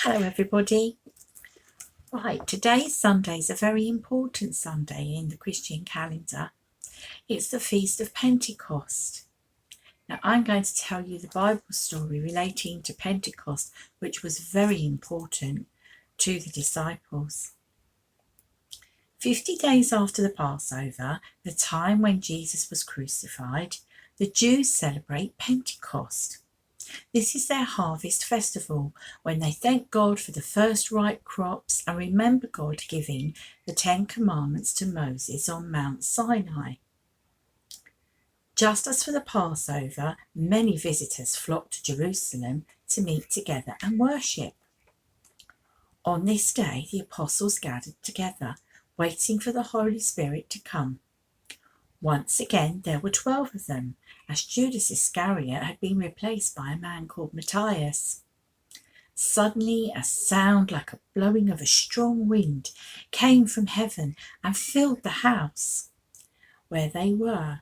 Hello everybody. Right, today's Sunday is a very important Sunday in the Christian calendar. It's the Feast of Pentecost. Now I'm going to tell you the Bible story relating to Pentecost, which was very important to the disciples. 50 days after the Passover, the time when Jesus was crucified, the Jews celebrate Pentecost. This is their harvest festival, when they thank God for the first ripe crops and remember God giving the 10 Commandments to Moses on Mount Sinai. Just as for the Passover, many visitors flocked to Jerusalem to meet together and worship. On this day, the apostles gathered together, waiting for the Holy Spirit to come. Once again, there were 12 of them, as Judas Iscariot had been replaced by a man called Matthias. Suddenly, a sound like a blowing of a strong wind came from heaven and filled the house where they were.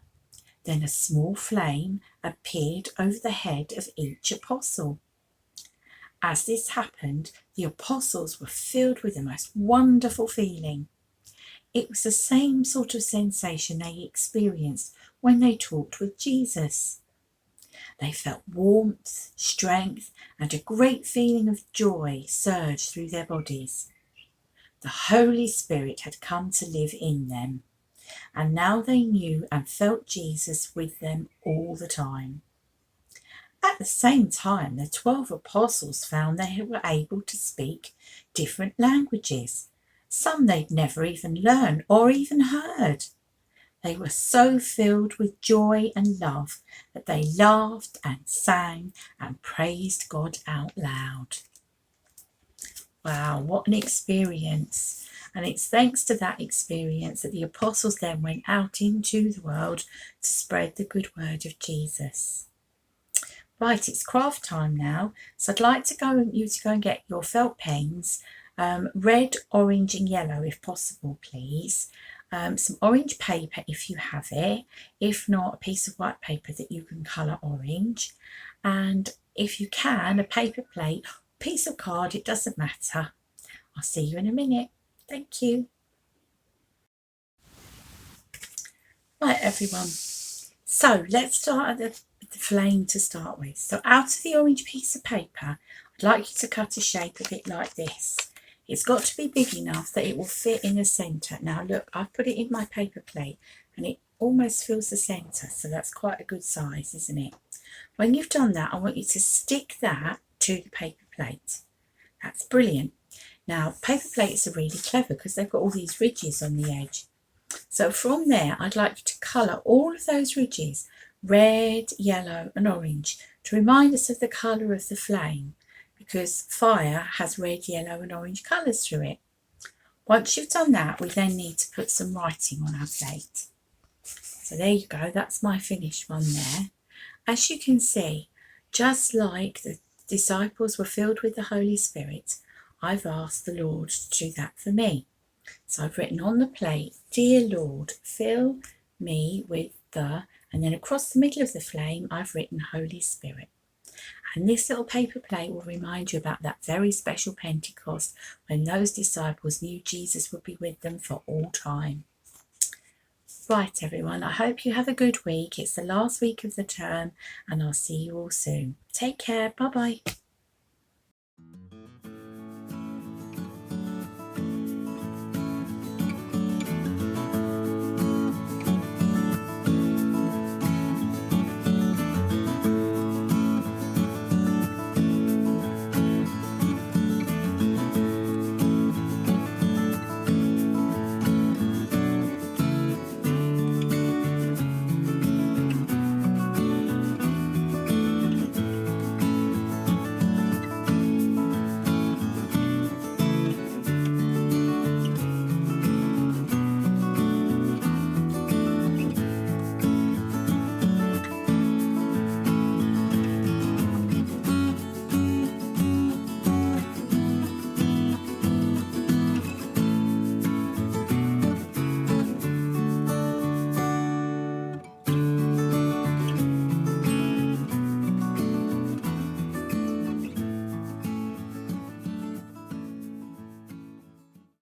Then a small flame appeared over the head of each apostle. As this happened, the apostles were filled with the most wonderful feeling. It was the same sort of sensation they experienced when they talked with Jesus. They felt warmth, strength, and a great feeling of joy surge through their bodies. The Holy Spirit had come to live in them, and now they knew and felt Jesus with them all the time. At the same time, the 12 apostles found they were able to speak different languages. Some they'd never even learned or even heard. They were so filled with joy and love that they laughed and sang and praised God out loud. Wow, what an experience. And it's thanks to that experience that the apostles then went out into the world to spread the good word of Jesus. Right, it's craft time now. So I'd like you to go and get your felt pens. Red, orange and yellow if possible, please. Some orange paper if you have it. If not, a piece of white paper that you can colour orange. And if you can, a paper plate, piece of card, it doesn't matter. I'll see you in a minute. Thank you. Right, everyone. So let's start at the flame to start with. So out of the orange piece of paper, I'd like you to cut a shape a bit like this. It's got to be big enough that it will fit in the centre. Now look, I've put it in my paper plate and it almost fills the centre, so that's quite a good size, isn't it? When you've done that, I want you to stick that to the paper plate. That's brilliant. Now, paper plates are really clever because they've got all these ridges on the edge. So from there, I'd like you to colour all of those ridges, red, yellow and orange, to remind us of the colour of the flame, because fire has red, yellow and orange colours through it. Once you've done that, we then need to put some writing on our plate. So there you go, that's my finished one there. As you can see, just like the disciples were filled with the Holy Spirit, I've asked the Lord to do that for me. So I've written on the plate, Dear Lord, fill me with the, and then across the middle of the flame, I've written Holy Spirit. And this little paper plate will remind you about that very special Pentecost when those disciples knew Jesus would be with them for all time. Right, everyone, I hope you have a good week. It's the last week of the term and I'll see you all soon. Take care. Bye-bye.